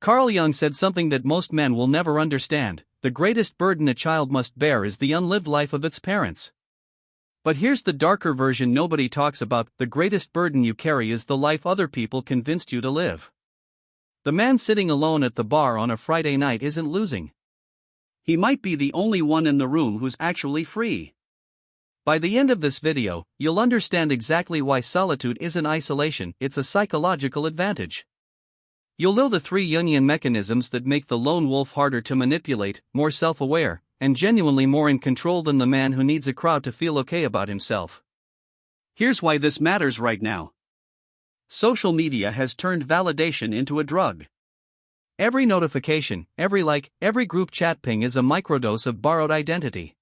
Carl Jung said something that most men will never understand: the greatest burden a child must bear is the unlived life of its parents. But here's the darker version nobody talks about: the greatest burden you carry is the life other people convinced you to live. The man sitting alone at the bar on a Friday night isn't losing. He might be the only one in the room who's actually free. By the end of this video, you'll understand exactly why solitude isn't isolation, it's a psychological advantage. You'll know the 3 Jungian mechanisms that make the lone wolf harder to manipulate, more self-aware, and genuinely more in control than the man who needs a crowd to feel okay about himself. Here's why this matters right now. Social media has turned validation into a drug. Every notification, every like, every group chat ping is a microdose of borrowed identity.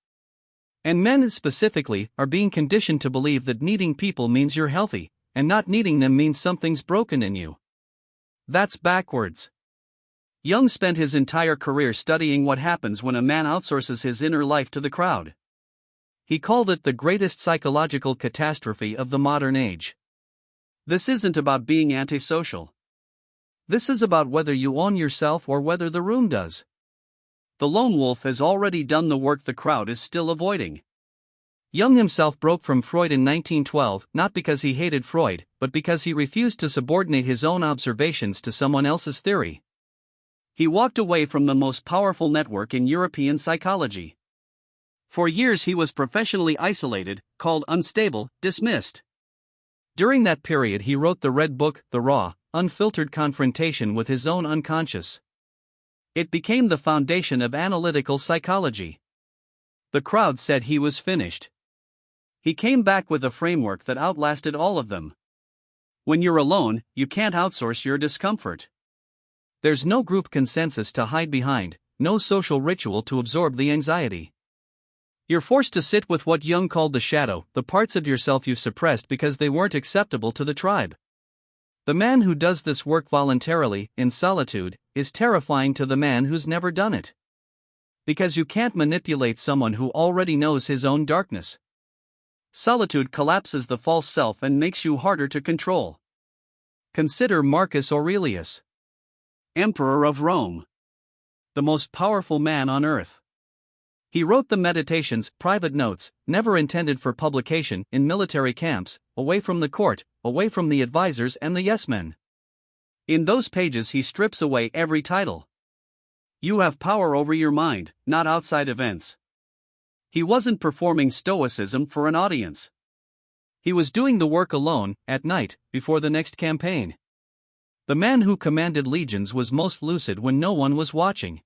And men specifically are being conditioned to believe that needing people means you're healthy, and not needing them means something's broken in you. That's backwards. Jung spent his entire career studying what happens when a man outsources his inner life to the crowd. He called it the greatest psychological catastrophe of the modern age. This isn't about being antisocial. This is about whether you own yourself or whether the room does. The lone wolf has already done the work the crowd is still avoiding. Jung himself broke from Freud in 1912, not because he hated Freud, but because he refused to subordinate his own observations to someone else's theory. He walked away from the most powerful network in European psychology. For years he was professionally isolated, called unstable, dismissed. During that period he wrote the Red Book, the raw, unfiltered confrontation with his own unconscious. It became the foundation of analytical psychology. The crowd said he was finished. He came back with a framework that outlasted all of them. When you're alone, you can't outsource your discomfort. There's no group consensus to hide behind, no social ritual to absorb the anxiety. You're forced to sit with what Jung called the shadow, the parts of yourself you suppressed because they weren't acceptable to the tribe. The man who does this work voluntarily, in solitude, is terrifying to the man who's never done it. Because you can't manipulate someone who already knows his own darkness. Solitude collapses the false self and makes you harder to control. Consider Marcus Aurelius, Emperor of Rome. The most powerful man on earth. He wrote the Meditations, private notes, never intended for publication, in military camps, away from the court, away from the advisors and the yes-men. In those pages he strips away every title. You have power over your mind, not outside events. He wasn't performing stoicism for an audience. He was doing the work alone, at night, before the next campaign. The man who commanded legions was most lucid when no one was watching.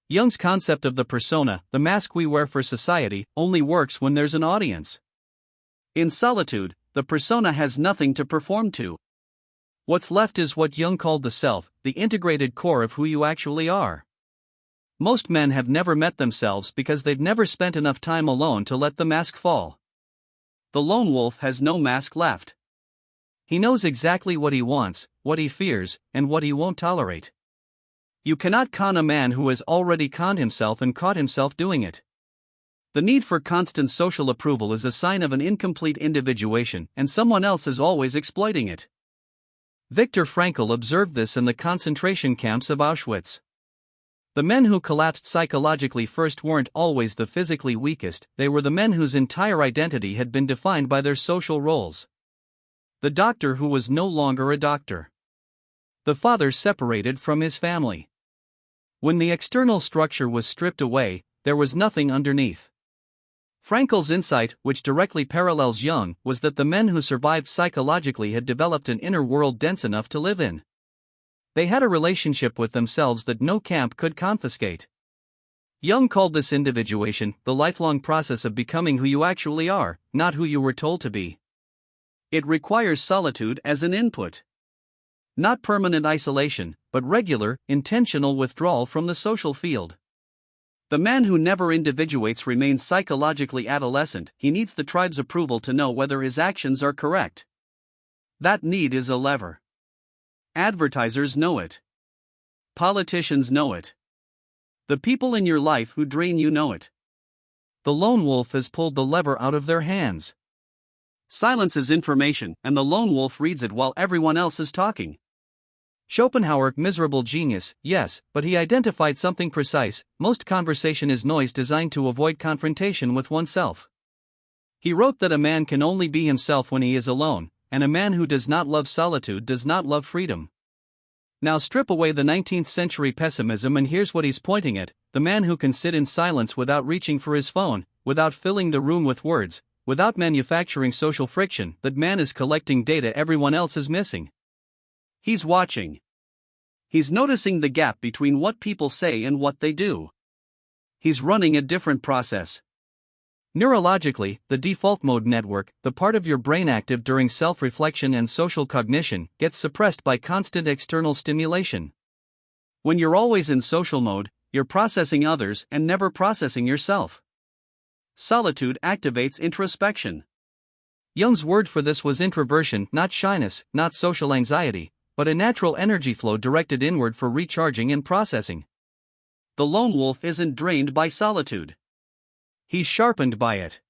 Jung's concept of the persona, the mask we wear for society, only works when there's an audience. In solitude, the persona has nothing to perform to. What's left is what Jung called the self, the integrated core of who you actually are. Most men have never met themselves because they've never spent enough time alone to let the mask fall. The lone wolf has no mask left. He knows exactly what he wants, what he fears, and what he won't tolerate. You cannot con a man who has already conned himself and caught himself doing it. The need for constant social approval is a sign of an incomplete individuation, and someone else is always exploiting it. Viktor Frankl observed this in the concentration camps of Auschwitz. The men who collapsed psychologically first weren't always the physically weakest, they were the men whose entire identity had been defined by their social roles. The doctor who was no longer a doctor. The father separated from his family. When the external structure was stripped away, there was nothing underneath. Frankl's insight, which directly parallels Jung, was that the men who survived psychologically had developed an inner world dense enough to live in. They had a relationship with themselves that no camp could confiscate. Jung called this individuation the lifelong process of becoming who you actually are, not who you were told to be. It requires solitude as an input. Not permanent isolation, but regular, intentional withdrawal from the social field. The man who never individuates remains psychologically adolescent. He needs the tribe's approval to know whether his actions are correct. That need is a lever. Advertisers know it. Politicians know it. The people in your life who drain you know it. The lone wolf has pulled the lever out of their hands. Silence is information, and the lone wolf reads it while everyone else is talking. Schopenhauer, miserable genius, yes, but he identified something precise: most conversation is noise designed to avoid confrontation with oneself. He wrote that a man can only be himself when he is alone, and a man who does not love solitude does not love freedom. Now strip away the 19th century pessimism and here's what he's pointing at: the man who can sit in silence without reaching for his phone, without filling the room with words, without manufacturing social friction. That man is collecting data everyone else is missing. He's watching. He's noticing the gap between what people say and what they do. He's running a different process. Neurologically, the default mode network, the part of your brain active during self-reflection and social cognition, gets suppressed by constant external stimulation. When you're always in social mode, you're processing others and never processing yourself. Solitude activates introspection. Jung's word for this was introversion, not shyness, not social anxiety, but a natural energy flow directed inward for recharging and processing. The lone wolf isn't drained by solitude. He's sharpened by it.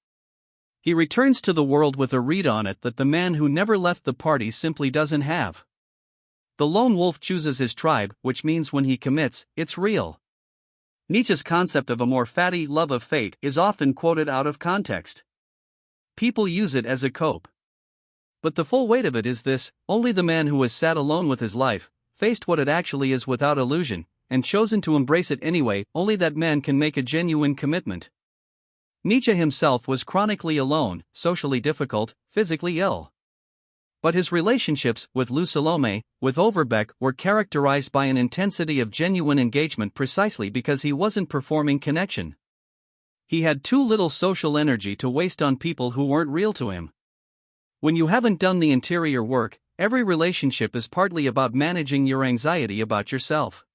He returns to the world with a read on it that the man who never left the party simply doesn't have. The lone wolf chooses his tribe, which means when he commits, it's real. Nietzsche's concept of a more fatty love of fate is often quoted out of context. People use it as a cope. But the full weight of it is this: only the man who has sat alone with his life, faced what it actually is without illusion, and chosen to embrace it anyway, only that man can make a genuine commitment. Nietzsche himself was chronically alone, socially difficult, physically ill. But his relationships, with Lou Salome, with Overbeck, were characterized by an intensity of genuine engagement precisely because he wasn't performing connection. He had too little social energy to waste on people who weren't real to him. When you haven't done the interior work, every relationship is partly about managing your anxiety about yourself.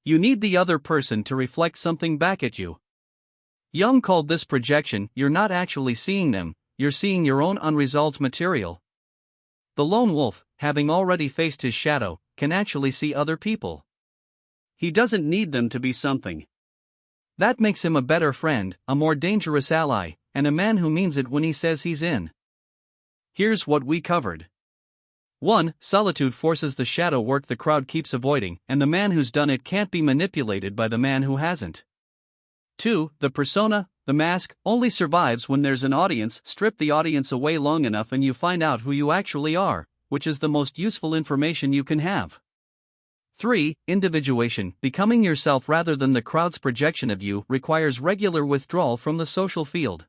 You need the other person to reflect something back at you. Jung called this projection. You're not actually seeing them, you're seeing your own unresolved material. The lone wolf, having already faced his shadow, can actually see other people. He doesn't need them to be something. That makes him a better friend, a more dangerous ally, and a man who means it when he says he's in. Here's what we covered. 1. Solitude forces the shadow work the crowd keeps avoiding, and the man who's done it can't be manipulated by the man who hasn't. 2. The persona, the mask, only survives when there's an audience. Strip the audience away long enough and you find out who you actually are, which is the most useful information you can have. 3. Individuation, becoming yourself rather than the crowd's projection of you, requires regular withdrawal from the social field.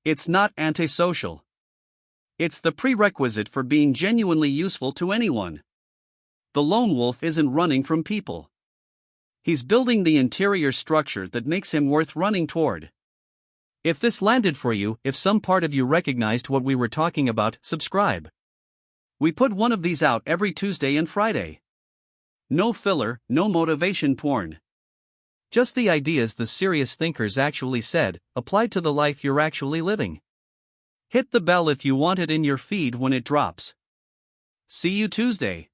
It's not antisocial. It's the prerequisite for being genuinely useful to anyone. The lone wolf isn't running from people. He's building the interior structure that makes him worth running toward. If this landed for you, if some part of you recognized what we were talking about, subscribe. We put one of these out every Tuesday and Friday. No filler, no motivation porn. Just the ideas the serious thinkers actually said, applied to the life you're actually living. Hit the bell if you want it in your feed when it drops. See you Tuesday.